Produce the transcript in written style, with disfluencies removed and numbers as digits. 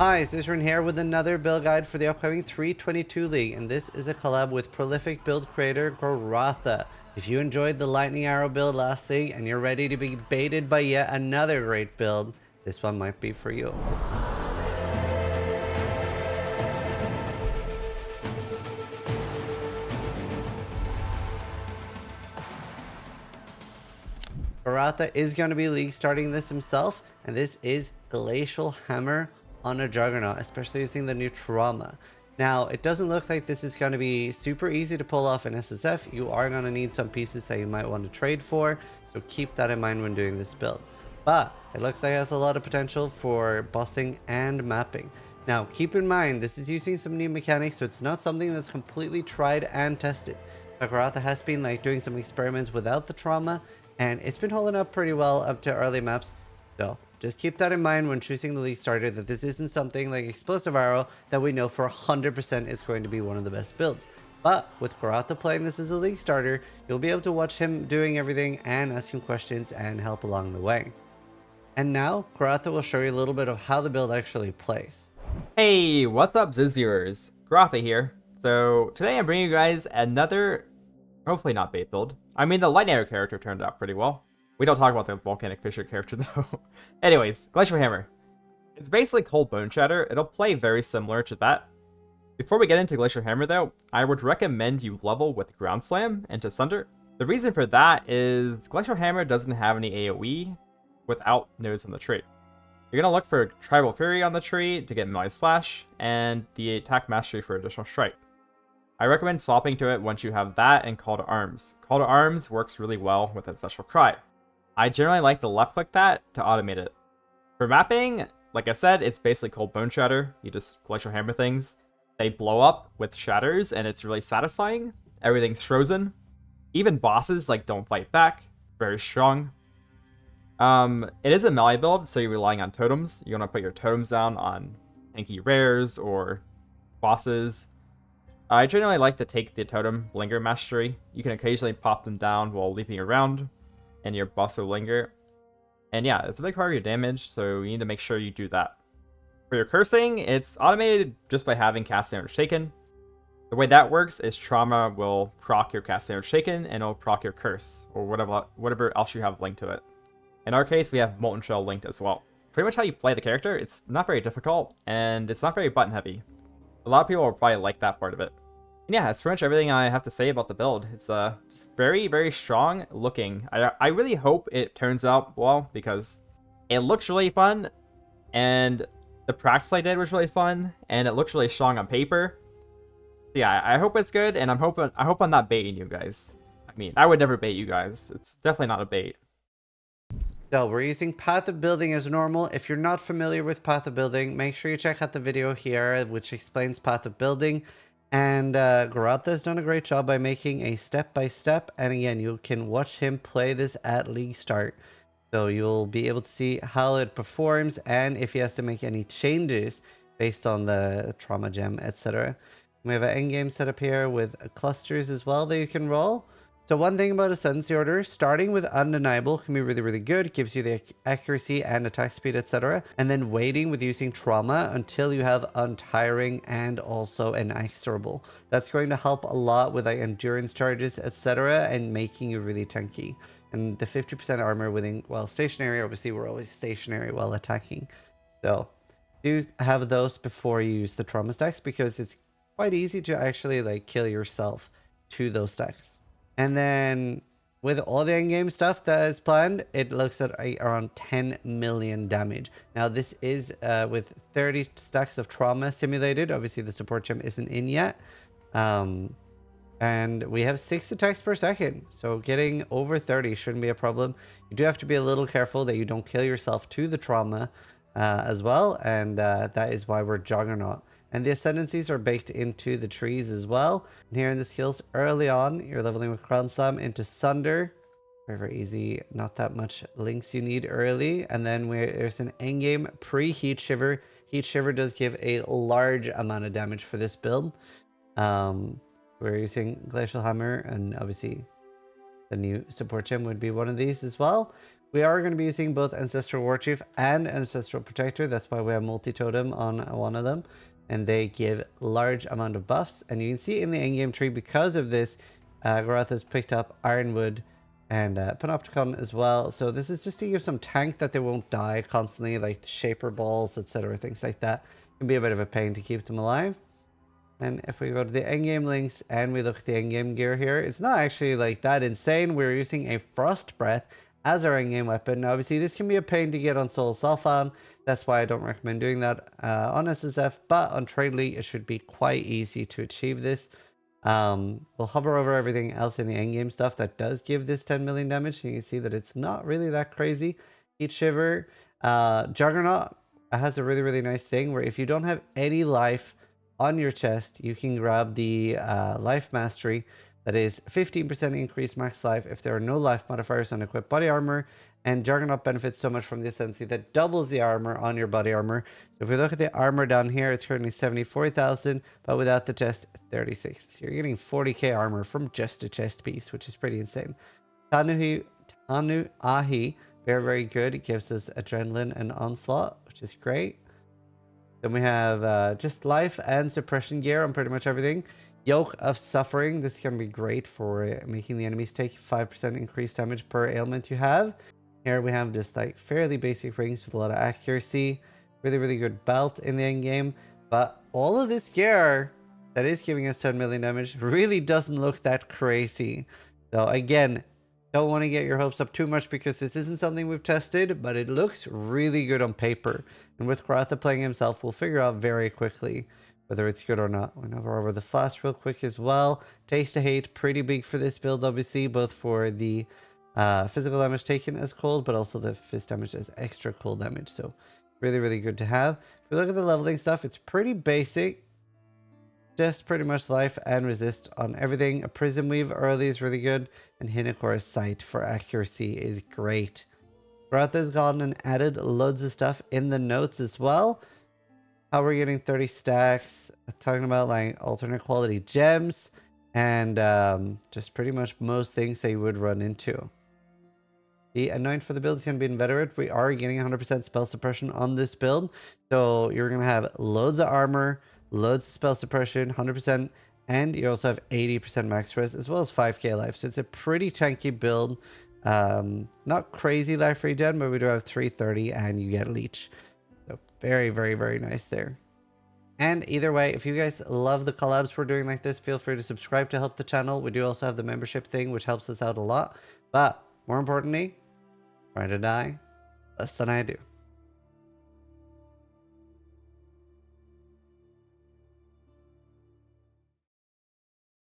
Hi, Zizaran here with another build guide for the upcoming 3.22 League, and this is a collab with prolific build creator Goratha. If you enjoyed the Lightning Arrow build last league and you're ready to be baited by yet another great build, this one might be for you. Goratha is going to be league starting this himself, and this is Glacial Hammer on a Juggernaut, especially using the new trauma. Now, it doesn't look like this is going to be super easy to pull off in SSF. You are going to need some pieces that you might want to trade for, so keep that in mind when doing this build. But it looks like it has a lot of potential for bossing and mapping. Now, keep in mind, this is using some new mechanics, so it's not something that's completely tried and tested. Goratha has been doing some experiments without the trauma, and it's been holding up pretty well up to early maps. So just keep that in mind when choosing the league starter, that this isn't something like Explosive Arrow that we know for 100% is going to be one of the best builds. But with Goratha playing this as a league starter, you'll be able to watch him doing everything and ask him questions and help along the way. And now, Goratha will show you a little bit of how the build actually plays. Hey, what's up, Zizzers? Goratha here. So today I'm bringing you guys another, hopefully not bait build. I mean, the Lightning Arrow character turned out pretty well. We don't talk about the Volcanic Fissure character though. Anyways, Glacial Hammer. It's basically Cold Bone Shatter. It'll play very similar to that. Before we get into Glacial Hammer though, I would recommend you level with Ground Slam into Sunder. The reason for that is Glacial Hammer doesn't have any AoE without nodes on the tree. You're going to look for Tribal Fury on the tree to get melee splash, and the attack mastery for additional strike. I recommend swapping to it once you have that and Call to Arms. Call to Arms works really well with Ancestral Cry. I generally like to left click that to automate it. For mapping, like I said, it's basically Cold Bone Shatter. You just Glacial Hammer things. They blow up with shatters and it's really satisfying. Everything's frozen. Even bosses don't fight back. Very strong. It is a melee build, so you're relying on totems. You want to put your totems down on tanky rares or bosses. I generally like to take the totem linger mastery. You can occasionally pop them down while leaping around, and your boss will linger. And yeah, it's a big part of your damage, so you need to make sure you do that. For your cursing, it's automated just by having cast damage taken. The way that works is trauma will proc your cast damage taken, and it'll proc your curse, or whatever else you have linked to it. In our case, we have Molten Shell linked as well. Pretty much how you play the character, it's not very difficult, and it's not very button heavy. A lot of people will probably like that part of it. And yeah, that's pretty much everything I have to say about the build. It's just very, very strong looking. I really hope it turns out well, because it looks really fun, and the practice I did was really fun, and it looks really strong on paper. So yeah, I hope it's good, and I hope I'm not baiting you guys. I mean, I would never bait you guys. It's definitely not a bait. So we're using Path of Building as normal. If you're not familiar with Path of Building, make sure you check out the video here, which explains Path of Building. And Goratha has done a great job by making a step-by-step. And again, you can watch him play this at League Start. So you'll be able to see how it performs and if he has to make any changes based on the trauma gem, etc. We have an endgame setup here with clusters as well that you can roll. So one thing about Ascendancy order, starting with Undeniable can be really, really good. It gives you the accuracy and attack speed, etc. And then waiting with using Trauma until you have Untiring and also Inexorable. That's going to help a lot with endurance charges, etc. and making you really tanky. And the 50% armor while stationary, obviously we're always stationary while attacking. So do have those before you use the Trauma stacks, because it's quite easy to actually kill yourself to those stacks. And then with all the endgame stuff that is planned, it looks at around 10 million damage. Now this is with 30 stacks of trauma simulated. Obviously the support gem isn't in yet. And we have 6 attacks per second. So getting over 30 shouldn't be a problem. You do have to be a little careful that you don't kill yourself to the trauma as well. And that is why we're Juggernaut. And the Ascendancies are baked into the trees as well. And here in the skills, early on, you're leveling with Ground Slam into Sunder. Very, very easy. Not that much links you need early. And then there's an endgame pre-Heat Shiver. Heat Shiver does give a large amount of damage for this build. We're using Glacial Hammer, and obviously the new support gem would be one of these as well. We are going to be using both Ancestral War Chief and Ancestral Protector. That's why we have multi-totem on one of them. And they give large amount of buffs. And you can see in the endgame tree, because of this, Goratha's picked up Ironwood and Panopticon as well. So this is just to give some tank that they won't die constantly, like the Shaper Balls, etc. Things like that. It can be a bit of a pain to keep them alive. And if we go to the endgame links and we look at the endgame gear here, it's not actually like that insane. We're using a Frost Breath as our endgame weapon. Now, obviously, this can be a pain to get on Soul Sulfan. That's why I don't recommend doing that on SSF, but on Tradely, it should be quite easy to achieve this. We'll hover over everything else in the endgame stuff that does give this 10 million damage. So you can see that it's not really that crazy. Heat Shiver. Juggernaut has a really, really nice thing where if you don't have any life on your chest, you can grab the Life Mastery. That is 15% increased max life if there are no life modifiers on equipped body armor. And Juggernaut benefits so much from the Ascendancy that doubles the armor on your body armor. So if we look at the armor down here, it's currently 74,000, but without the chest, 36. So you're getting 40k armor from just a chest piece, which is pretty insane. Tanu Ahi, very, very good. It gives us Adrenaline and Onslaught, which is great. Then we have just life and suppression gear on pretty much everything. Yoke of Suffering. This can be great for making the enemies take 5% increased damage per ailment you have. Here we have just like fairly basic rings with a lot of accuracy. Really, really good belt in the end game. But all of this gear that is giving us 10 million damage really doesn't look that crazy. So again, don't want to get your hopes up too much because this isn't something we've tested, but it looks really good on paper. And with Goratha playing himself, we'll figure out very quickly whether it's good or not. We'll hover over the flash real quick as well. Taste of Hate, pretty big for this build, obviously, both for the physical damage taken as cold, but also the fist damage as extra cold damage. So really, really good to have. If we look at the leveling stuff, it's pretty basic. Just pretty much life and resist on everything. A Prism Weave early is really good. And Hinokora's Sight for accuracy is great. Goratha's gone and added loads of stuff in the notes as well. How we're getting 30 stacks. Talking about like alternate quality gems. And just pretty much most things that you would run into. The Anoint for the build is going to be inveterate. We are getting 100% spell suppression on this build. So you're going to have loads of armor, loads of spell suppression, 100%. And you also have 80% max res as well as 5k life. So it's a pretty tanky build. Not crazy life regen, but we do have 330 and you get leech. So very, very, very nice there. And either way, if you guys love the collabs we're doing like this, feel free to subscribe to help the channel. We do also have the membership thing, which helps us out a lot. But more importantly, try to die less than I do.